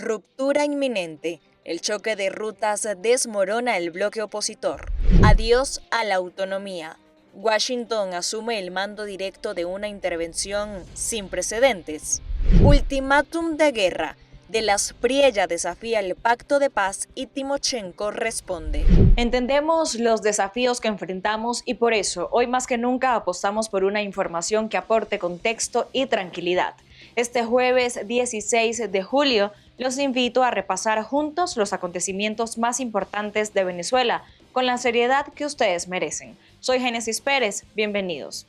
Ruptura inminente. El choque de rutas desmorona el bloque opositor. Adiós a la autonomía. Washington asume el mando directo de una intervención sin precedentes. Ultimátum de guerra. De las Priella desafía el pacto de paz y Timochenko responde. Entendemos los desafíos que enfrentamos y por eso hoy más que nunca apostamos por una información que aporte contexto y tranquilidad. Este jueves 16 de julio los invito a repasar juntos los acontecimientos más importantes de Venezuela con la seriedad que ustedes merecen. Soy Génesis Pérez, bienvenidos.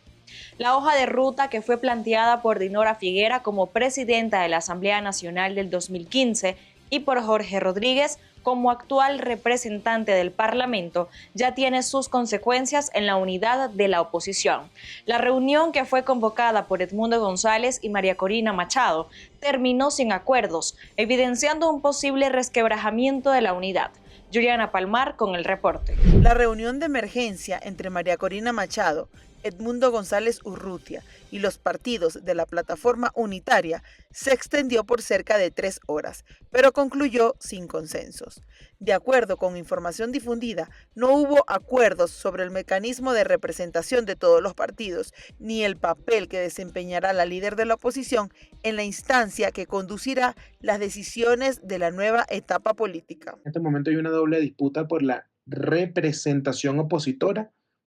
La hoja de ruta que fue planteada por Dinora Figuera como presidenta de la Asamblea Nacional del 2015 y por Jorge Rodríguez como actual representante del Parlamento ya tiene sus consecuencias en la unidad de la oposición. La reunión que fue convocada por Edmundo González y María Corina Machado terminó sin acuerdos, evidenciando un posible resquebrajamiento de la unidad. Juliana Palmar con el reporte. La reunión de emergencia entre María Corina Machado, Edmundo González Urrutia y los partidos de la plataforma unitaria se extendió por cerca de 3 horas, pero concluyó sin consensos. De acuerdo con información difundida, no hubo acuerdos sobre el mecanismo de representación de todos los partidos, ni el papel que desempeñará la líder de la oposición en la instancia que conducirá las decisiones de la nueva etapa política. En este momento hay una doble disputa por la representación opositora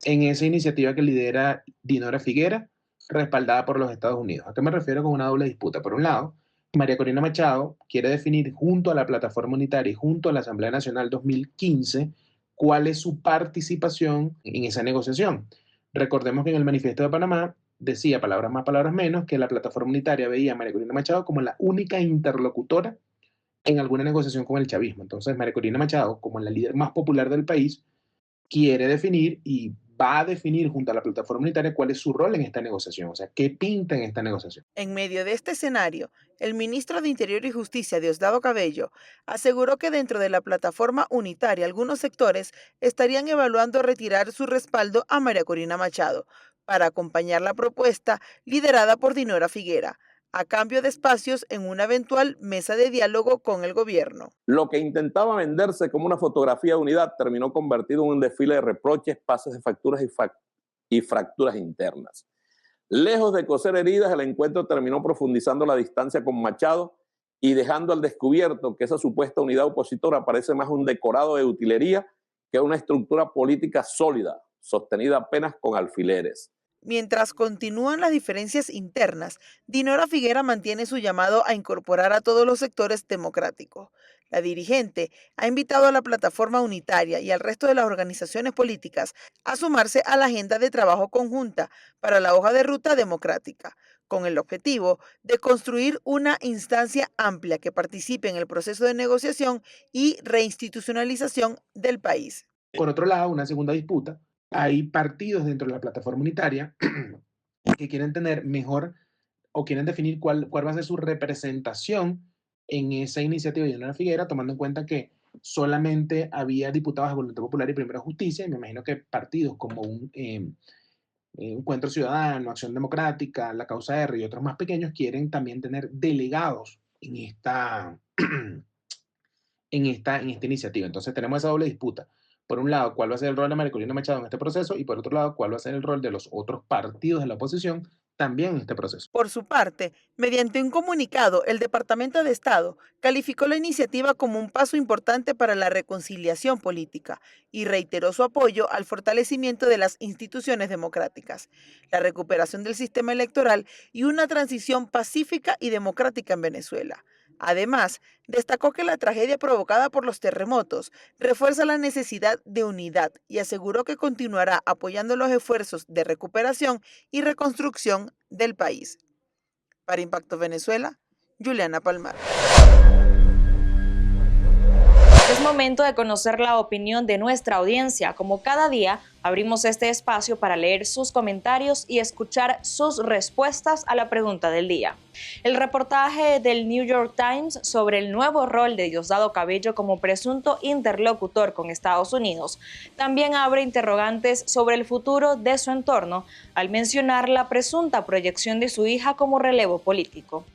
en esa iniciativa que lidera Dinora Figuera, respaldada por los Estados Unidos. ¿A qué me refiero con una doble disputa? Por un lado, María Corina Machado quiere definir junto a la plataforma unitaria y junto a la Asamblea Nacional 2015 cuál es su participación en esa negociación. Recordemos que en el Manifiesto de Panamá decía, palabras más, palabras menos, que la plataforma unitaria veía a María Corina Machado como la única interlocutora en alguna negociación con el chavismo. Entonces, María Corina Machado, como la líder más popular del país, quiere definir y va a definir junto a la plataforma unitaria cuál es su rol en esta negociación, o sea, qué pinta en esta negociación. En medio de este escenario, el ministro de Interior y Justicia, Diosdado Cabello, aseguró que dentro de la plataforma unitaria algunos sectores estarían evaluando retirar su respaldo a María Corina Machado para acompañar la propuesta liderada por Dinora Figuera, a cambio de espacios en una eventual mesa de diálogo con el gobierno. Lo que intentaba venderse como una fotografía de unidad terminó convertido en un desfile de reproches, pases de facturas y fracturas internas. Lejos de coser heridas, el encuentro terminó profundizando la distancia con Machado y dejando al descubierto que esa supuesta unidad opositora parece más un decorado de utilería que una estructura política sólida, sostenida apenas con alfileres. Mientras continúan las diferencias internas, Dinora Figuera mantiene su llamado a incorporar a todos los sectores democráticos. La dirigente ha invitado a la plataforma unitaria y al resto de las organizaciones políticas a sumarse a la agenda de trabajo conjunta para la hoja de ruta democrática, con el objetivo de construir una instancia amplia que participe en el proceso de negociación y reinstitucionalización del país. Por otro lado, una segunda disputa. Hay partidos dentro de la plataforma unitaria que quieren tener mejor o quieren definir cuál va a ser su representación en esa iniciativa de Dinora Figuera, tomando en cuenta que solamente había diputados de Voluntad Popular y Primera Justicia, y me imagino que partidos como Encuentro Ciudadano, Acción Democrática, La Causa R y otros más pequeños quieren también tener delegados en esta iniciativa. Entonces tenemos esa doble disputa. Por un lado, cuál va a ser el rol de María Corina Machado en este proceso y por otro lado, cuál va a ser el rol de los otros partidos de la oposición también en este proceso. Por su parte, mediante un comunicado, el Departamento de Estado calificó la iniciativa como un paso importante para la reconciliación política y reiteró su apoyo al fortalecimiento de las instituciones democráticas, la recuperación del sistema electoral y una transición pacífica y democrática en Venezuela. Además, destacó que la tragedia provocada por los terremotos refuerza la necesidad de unidad y aseguró que continuará apoyando los esfuerzos de recuperación y reconstrucción del país. Para Impacto Venezuela, Juliana Palmar. Es momento de conocer la opinión de nuestra audiencia. Como cada día, abrimos este espacio para leer sus comentarios y escuchar sus respuestas a la pregunta del día. El reportaje del New York Times sobre el nuevo rol de Diosdado Cabello como presunto interlocutor con Estados Unidos también abre interrogantes sobre el futuro de su entorno al mencionar la presunta proyección de su hija como relevo político.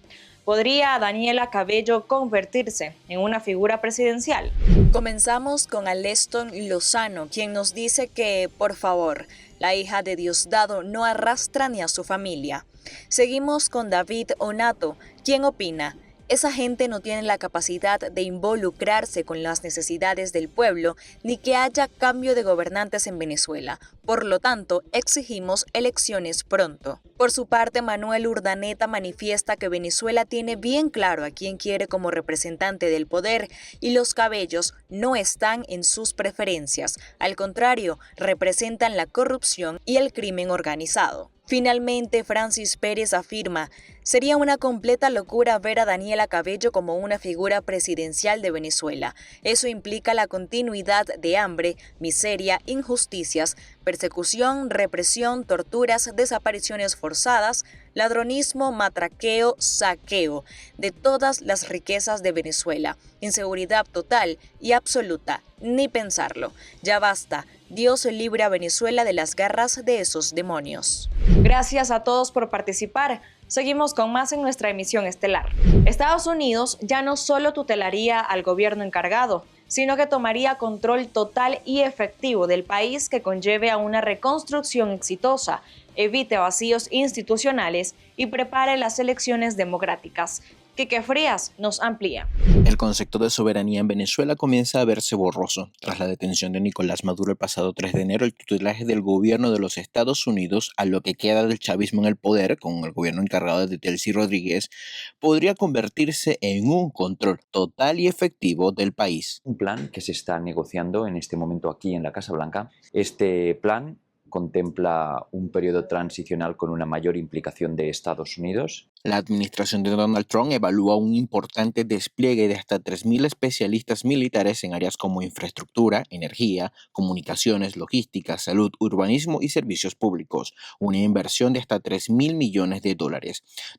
¿Podría Daniela Cabello convertirse en una figura presidencial? Comenzamos con Aleston Lozano, quien nos dice que, por favor, la hija de Diosdado no arrastra ni a su familia. Seguimos con David Onato, quien opina: esa gente no tiene la capacidad de involucrarse con las necesidades del pueblo ni que haya cambio de gobernantes en Venezuela. Por lo tanto, exigimos elecciones pronto. Por su parte, Manuel Urdaneta manifiesta que Venezuela tiene bien claro a quién quiere como representante del poder y los Cabellos no están en sus preferencias. Al contrario, representan la corrupción y el crimen organizado. Finalmente, Francis Pérez afirma: sería una completa locura ver a Daniela Cabello como una figura presidencial de Venezuela. Eso implica la continuidad de hambre, miseria, injusticias, persecución, represión, torturas, desapariciones forzadas, ladronismo, matraqueo, saqueo de todas las riquezas de Venezuela, inseguridad total y absoluta. Ni pensarlo. Ya basta. Dios libre a Venezuela de las garras de esos demonios. Gracias a todos por participar. Seguimos con más en nuestra emisión estelar. Estados Unidos ya no solo tutelaría al gobierno encargado, sino que tomaría control total y efectivo del país, que conlleve a una reconstrucción exitosa, evite vacíos institucionales y prepare las elecciones democráticas. Quique Frías nos amplía. El concepto de soberanía en Venezuela comienza a verse borroso. Tras la detención de Nicolás Maduro el pasado 3 de enero, el tutelaje del gobierno de los Estados Unidos, a lo que queda del chavismo en el poder, con el gobierno encargado de Delcy Rodríguez, podría convertirse en un control total y efectivo del país. Un plan que se está negociando en este momento aquí en la Casa Blanca. Este plan contempla un periodo transicional con una mayor implicación de Estados Unidos. La administración de Donald Trump evalúa un importante despliegue de hasta 3.000 especialistas militares en áreas como infraestructura, energía, comunicaciones, logística, salud, urbanismo y servicios públicos, una inversión de hasta $3.000 millones,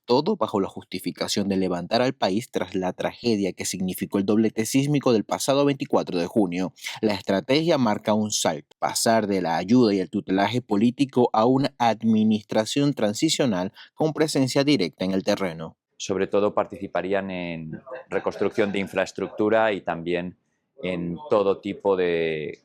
todo bajo la justificación de levantar al país tras la tragedia que significó el doblete sísmico del pasado 24 de junio. La estrategia marca un salto, pasar de la ayuda y el tutelaje político a una administración transicional con presencia directa en el terreno. Sobre todo participarían en reconstrucción de infraestructura y también en todo tipo de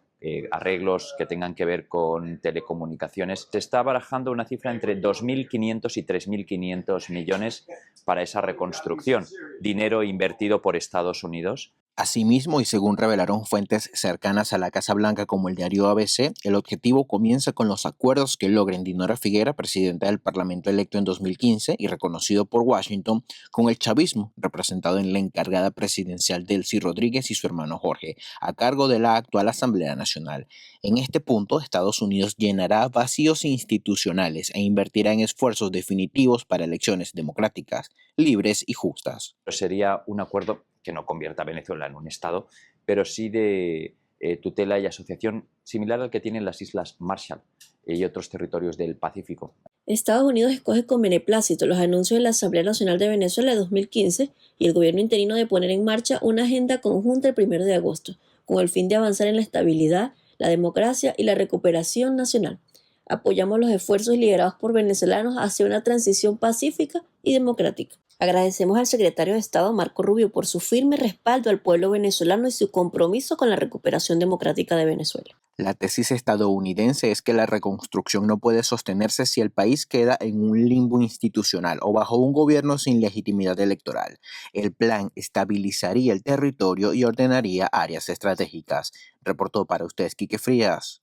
arreglos que tengan que ver con telecomunicaciones. Se está barajando una cifra entre 2.500 y 3.500 millones para esa reconstrucción, dinero invertido por Estados Unidos. Asimismo, y según revelaron fuentes cercanas a la Casa Blanca como el diario ABC, el objetivo comienza con los acuerdos que logren Dinora Figuera, presidenta del Parlamento electo en 2015 y reconocido por Washington, con el chavismo, representado en la encargada presidencial Delcy Rodríguez y su hermano Jorge, a cargo de la actual Asamblea Nacional. En este punto, Estados Unidos llenará vacíos institucionales e invertirá en esfuerzos definitivos para elecciones democráticas, libres y justas. Sería un acuerdo que no convierta a Venezuela en un Estado, pero sí de tutela y asociación similar al que tienen las Islas Marshall y otros territorios del Pacífico. Estados Unidos escoge con beneplácito los anuncios de la Asamblea Nacional de Venezuela de 2015 y el gobierno interino de poner en marcha una agenda conjunta el 1 de agosto, con el fin de avanzar en la estabilidad, la democracia y la recuperación nacional. Apoyamos los esfuerzos liderados por venezolanos hacia una transición pacífica y democrática. Agradecemos al secretario de Estado Marco Rubio por su firme respaldo al pueblo venezolano y su compromiso con la recuperación democrática de Venezuela. La tesis estadounidense es que la reconstrucción no puede sostenerse si el país queda en un limbo institucional o bajo un gobierno sin legitimidad electoral. El plan estabilizaría el territorio y ordenaría áreas estratégicas. Reportó para ustedes Quique Frías.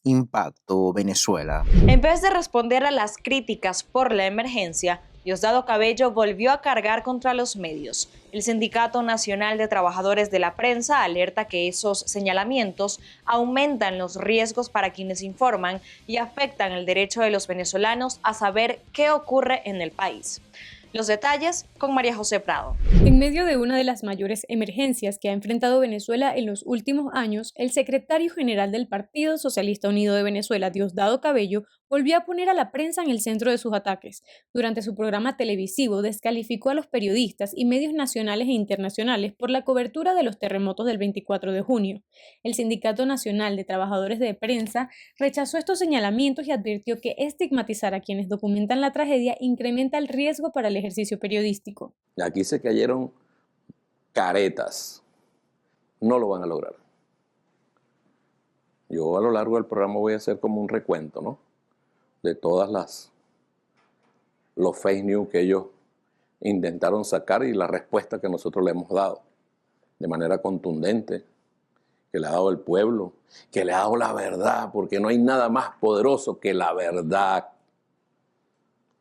Impacto Venezuela. En vez de responder a las críticas por la emergencia, Diosdado Cabello volvió a cargar contra los medios. El Sindicato Nacional de Trabajadores de la Prensa alerta que esos señalamientos aumentan los riesgos para quienes informan y afectan el derecho de los venezolanos a saber qué ocurre en el país. Los detalles con María José Prado. En medio de una de las mayores emergencias que ha enfrentado Venezuela en los últimos años, el secretario general del Partido Socialista Unido de Venezuela, Diosdado Cabello, volvió a poner a la prensa en el centro de sus ataques. Durante su programa televisivo, descalificó a los periodistas y medios nacionales e internacionales por la cobertura de los terremotos del 24 de junio. El Sindicato Nacional de Trabajadores de Prensa rechazó estos señalamientos y advirtió que estigmatizar a quienes documentan la tragedia incrementa el riesgo para el ejercicio periodístico. Aquí se cayeron caretas. No lo van a lograr. Yo a lo largo del programa voy a hacer como un recuento, ¿no?, de todas los fake news que ellos intentaron sacar y la respuesta que nosotros le hemos dado de manera contundente, que le ha dado el pueblo, que le ha dado la verdad, porque no hay nada más poderoso que la verdad.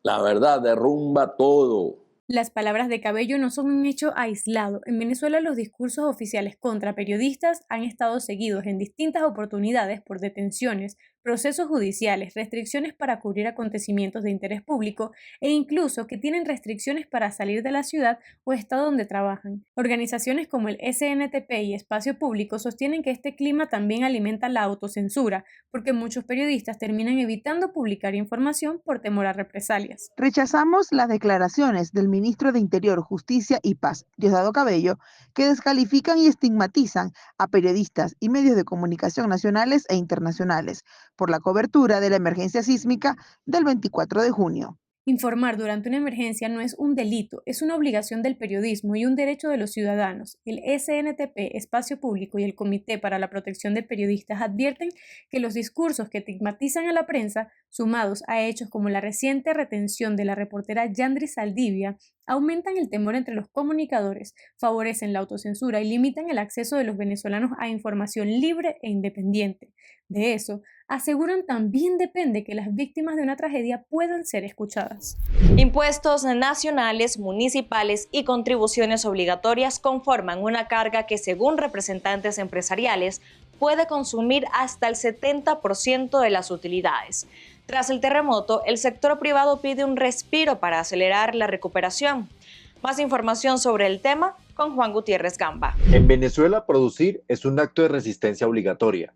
La verdad derrumba todo. Las palabras de Cabello no son un hecho aislado. En Venezuela los discursos oficiales contra periodistas han estado seguidos en distintas oportunidades por detenciones, procesos judiciales, restricciones para cubrir acontecimientos de interés público e incluso que tienen restricciones para salir de la ciudad o estado donde trabajan. Organizaciones como el SNTP y Espacio Público sostienen que este clima también alimenta la autocensura, porque muchos periodistas terminan evitando publicar información por temor a represalias. Rechazamos las declaraciones del ministro de Interior, Justicia y Paz, Diosdado Cabello, que descalifican y estigmatizan a periodistas y medios de comunicación nacionales e internacionales por la cobertura de la emergencia sísmica del 24 de junio. Informar durante una emergencia no es un delito, es una obligación del periodismo y un derecho de los ciudadanos. El SNTP, Espacio Público y el Comité para la Protección de Periodistas advierten que los discursos que estigmatizan a la prensa, sumados a hechos como la reciente retención de la reportera Yandri Saldivia, aumentan el temor entre los comunicadores, favorecen la autocensura y limitan el acceso de los venezolanos a información libre e independiente. De eso, aseguran, también depende que las víctimas de una tragedia puedan ser escuchadas. Impuestos nacionales, municipales y contribuciones obligatorias conforman una carga que, según representantes empresariales, puede consumir hasta el 70% de las utilidades. Tras el terremoto, el sector privado pide un respiro para acelerar la recuperación. Más información sobre el tema con Juan Gutiérrez Gamba. En Venezuela, producir es un acto de resistencia obligatoria.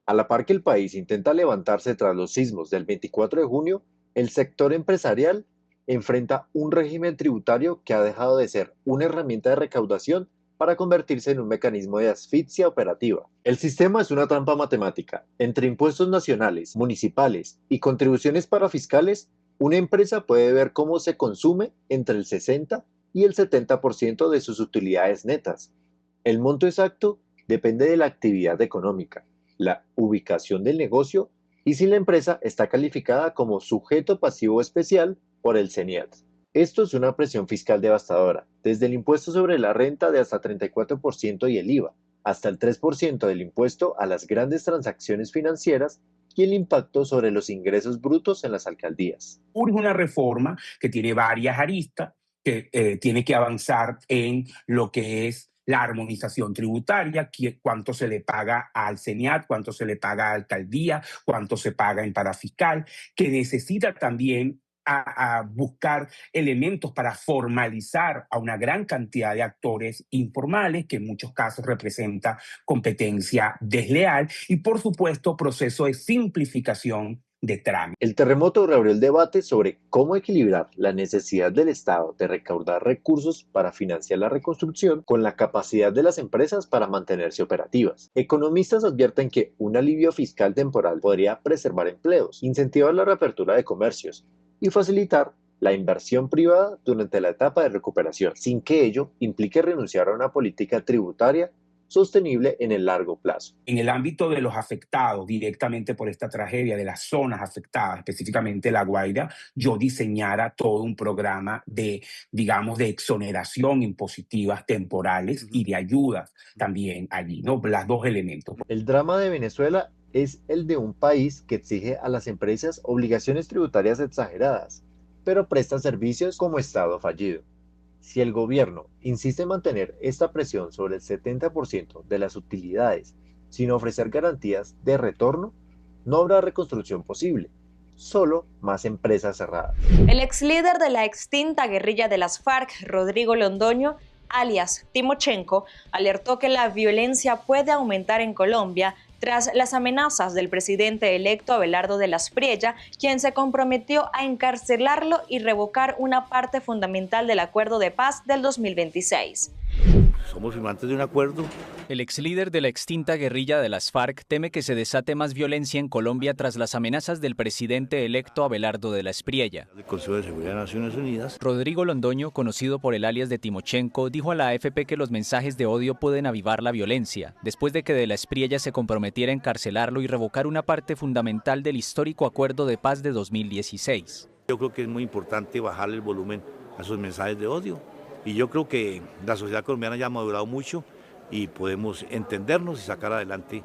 A la par que el país intenta levantarse tras los sismos del 24 de junio, el sector empresarial enfrenta un régimen tributario que ha dejado de ser una herramienta de recaudación para convertirse en un mecanismo de asfixia operativa. El sistema es una trampa matemática. Entre impuestos nacionales, municipales y contribuciones parafiscales, una empresa puede ver cómo se consume entre el 60 y el 70% de sus utilidades netas. El monto exacto depende de la actividad económica, la ubicación del negocio y si la empresa está calificada como sujeto pasivo especial por el CENIAT. Esto es una presión fiscal devastadora, desde el impuesto sobre la renta de hasta 34% y el IVA, hasta el 3% del impuesto a las grandes transacciones financieras y el impacto sobre los ingresos brutos en las alcaldías. Urge una reforma que tiene varias aristas, que tiene que avanzar en lo que es la armonización tributaria, cuánto se le paga al CENIAT, cuánto se le paga a alcaldía, cuánto se paga en parafiscal, que necesita también a buscar elementos para formalizar a una gran cantidad de actores informales, que en muchos casos representa competencia desleal, y por supuesto proceso de simplificación de trámite. El terremoto reabrió el debate sobre cómo equilibrar la necesidad del Estado de recaudar recursos para financiar la reconstrucción con la capacidad de las empresas para mantenerse operativas. Economistas advierten que un alivio fiscal temporal podría preservar empleos, incentivar la reapertura de comercios y facilitar la inversión privada durante la etapa de recuperación, sin que ello implique renunciar a una política tributaria sostenible en el largo plazo. En el ámbito de los afectados directamente por esta tragedia, de las zonas afectadas, específicamente La Guaira, yo diseñara todo un programa de exoneración impositivas temporales y de ayudas también allí, ¿no? Las dos elementos. El drama de Venezuela es el de un país que exige a las empresas obligaciones tributarias exageradas, pero presta servicios como Estado fallido. Si el gobierno insiste en mantener esta presión sobre el 70% de las utilidades sin ofrecer garantías de retorno, no habrá reconstrucción posible, solo más empresas cerradas. El ex líder de la extinta guerrilla de las FARC, Rodrigo Londoño, alias Timochenko, alertó que la violencia puede aumentar en Colombia tras las amenazas del presidente electo Abelardo de las Priella, quien se comprometió a encarcelarlo y revocar una parte fundamental del acuerdo de paz del 2026. Somos firmantes de un acuerdo El ex líder de la extinta guerrilla de las FARC teme que se desate más violencia en Colombia tras las amenazas del presidente electo Abelardo de la Espriella. El Consejo de Seguridad de Naciones Unidas. Rodrigo Londoño, conocido por el alias de Timochenko, dijo a la AFP que los mensajes de odio pueden avivar la violencia, después de que de la Espriella se comprometiera a encarcelarlo y revocar una parte fundamental del histórico acuerdo de paz de 2016. Yo creo que es muy importante bajarle el volumen a esos mensajes de odio. Y yo creo que la sociedad colombiana ya ha madurado mucho y podemos entendernos y sacar adelante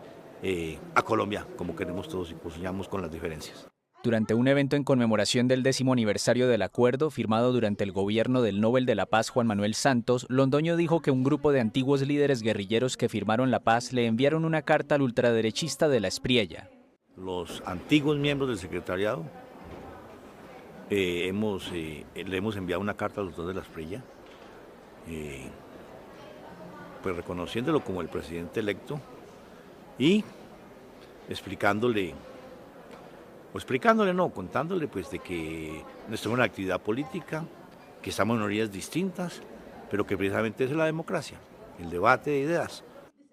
a Colombia como queremos todos y pues soñamos con las diferencias. Durante un evento en conmemoración del 10º aniversario del acuerdo, firmado durante el gobierno del Nobel de la Paz Juan Manuel Santos, Londoño dijo que un grupo de antiguos líderes guerrilleros que firmaron la paz le enviaron una carta al ultraderechista de la Espriella. Los antiguos miembros del secretariado le hemos enviado una carta al doctor de la Espriella, pues reconociéndolo como el presidente electo y contándole pues de que no estamos en la actividad política, que estamos en orillas distintas, pero que precisamente es la democracia, el debate de ideas.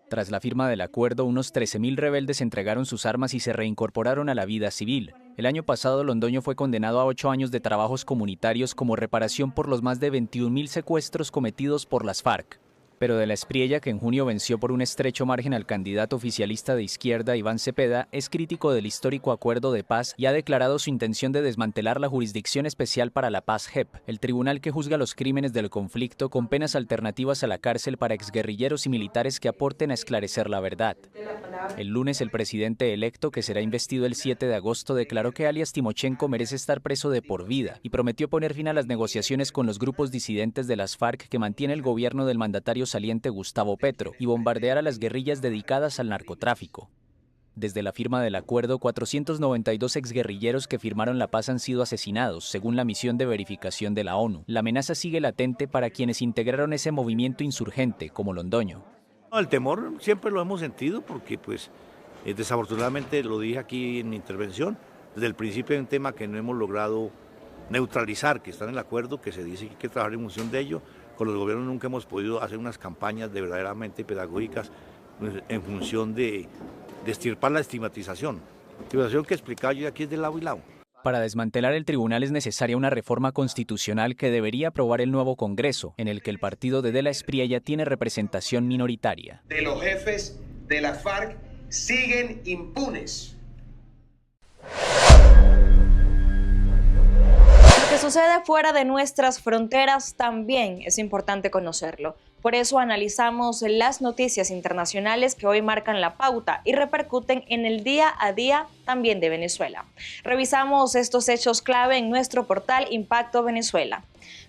Tras la firma del acuerdo, unos 13.000 rebeldes entregaron sus armas y se reincorporaron a la vida civil. El año pasado, Londoño fue condenado a 8 años de trabajos comunitarios como reparación por los más de 21.000 secuestros cometidos por las FARC. Pero de la Espriella, que en junio venció por un estrecho margen al candidato oficialista de izquierda Iván Cepeda, es crítico del histórico acuerdo de paz y ha declarado su intención de desmantelar la Jurisdicción Especial para la Paz JEP, el tribunal que juzga los crímenes del conflicto con penas alternativas a la cárcel para exguerrilleros y militares que aporten a esclarecer la verdad. El lunes, el presidente electo, que será investido el 7 de agosto, declaró que alias Timochenko merece estar preso de por vida y prometió poner fin a las negociaciones con los grupos disidentes de las FARC que mantiene el gobierno del mandatario saliente Gustavo Petro y bombardear a las guerrillas dedicadas al narcotráfico. Desde la firma del acuerdo, 492 exguerrilleros que firmaron la paz han sido asesinados, según la misión de verificación de la ONU. La amenaza sigue latente para quienes integraron ese movimiento insurgente, como Londoño. El temor siempre lo hemos sentido porque pues desafortunadamente, lo dije aquí en mi intervención, desde el principio hay un tema que no hemos logrado neutralizar, que está en el acuerdo, que se dice que hay que trabajar en función de ello. Con los gobiernos nunca hemos podido hacer unas campañas de verdaderamente pedagógicas en función de extirpar la estigmatización. Estigmatización que explicaba yo aquí es de lado y lado. Para desmantelar el tribunal es necesaria una reforma constitucional que debería aprobar el nuevo Congreso, en el que el partido de la Espriella tiene representación minoritaria. De los jefes de la FARC siguen impunes. Lo que sucede fuera de nuestras fronteras también es importante conocerlo. Por eso analizamos las noticias internacionales que hoy marcan la pauta y repercuten en el día a día también de Venezuela. Revisamos estos hechos clave en nuestro portal Impacto Venezuela.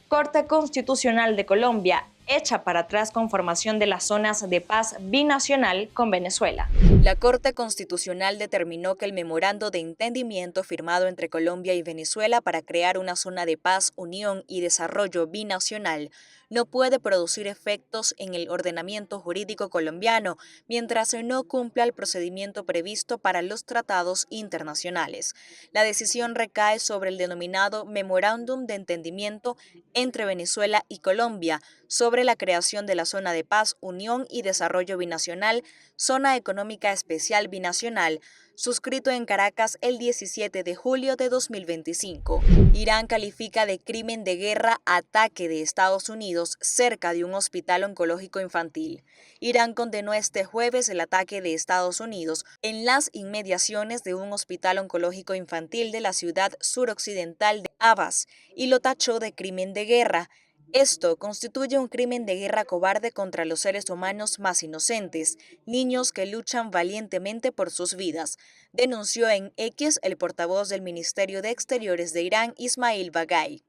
Corte Constitucional de Colombia echa para atrás conformación de las zonas de paz binacional con Venezuela. La Corte Constitucional determinó que el memorando de entendimiento firmado entre Colombia y Venezuela para crear una zona de paz, unión y desarrollo binacional no puede producir efectos en el ordenamiento jurídico colombiano mientras no cumpla el procedimiento previsto para los tratados internacionales. La decisión recae sobre el denominado Memorándum de Entendimiento entre Venezuela y Colombia sobre la creación de la Zona de Paz, Unión y Desarrollo Binacional, Zona Económica Especial Binacional, suscrito en Caracas el 17 de julio de 2025. Irán califica de crimen de guerra ataque de Estados Unidos cerca de un hospital oncológico infantil. Irán condenó este jueves el ataque de Estados Unidos en las inmediaciones de un hospital oncológico infantil de la ciudad suroccidental de Abbas y lo tachó de crimen de guerra. Esto constituye un crimen de guerra cobarde contra los seres humanos más inocentes, niños que luchan valientemente por sus vidas, denunció en X el portavoz del Ministerio de Exteriores de Irán, Ismail Baghai.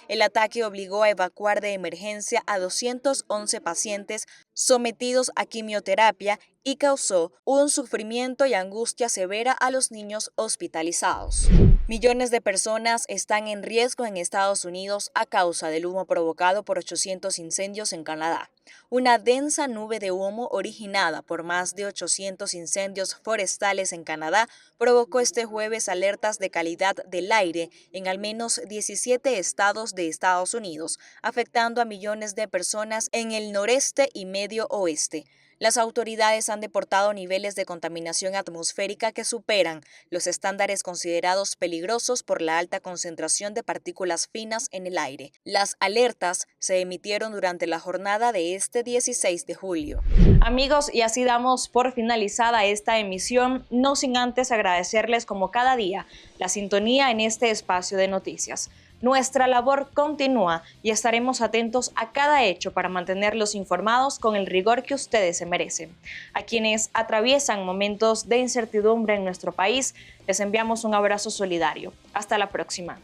El ataque obligó a evacuar de emergencia a 211 pacientes sometidos a quimioterapia y causó un sufrimiento y angustia severa a los niños hospitalizados. Millones de personas están en riesgo en Estados Unidos a causa del humo provocado por 800 incendios en Canadá. Una densa nube de humo originada por más de 800 incendios forestales en Canadá provocó este jueves alertas de calidad del aire en al menos 17 estados de Estados Unidos, afectando a millones de personas en el noreste y medio oeste. Las autoridades han deportado niveles de contaminación atmosférica que superan los estándares considerados peligrosos por la alta concentración de partículas finas en el aire. Las alertas se emitieron durante la jornada de este 16 de julio. Amigos, y así damos por finalizada esta emisión, no sin antes agradecerles como cada día la sintonía en este espacio de noticias. Nuestra labor continúa y estaremos atentos a cada hecho para mantenerlos informados con el rigor que ustedes se merecen. A quienes atraviesan momentos de incertidumbre en nuestro país, les enviamos un abrazo solidario. Hasta la próxima.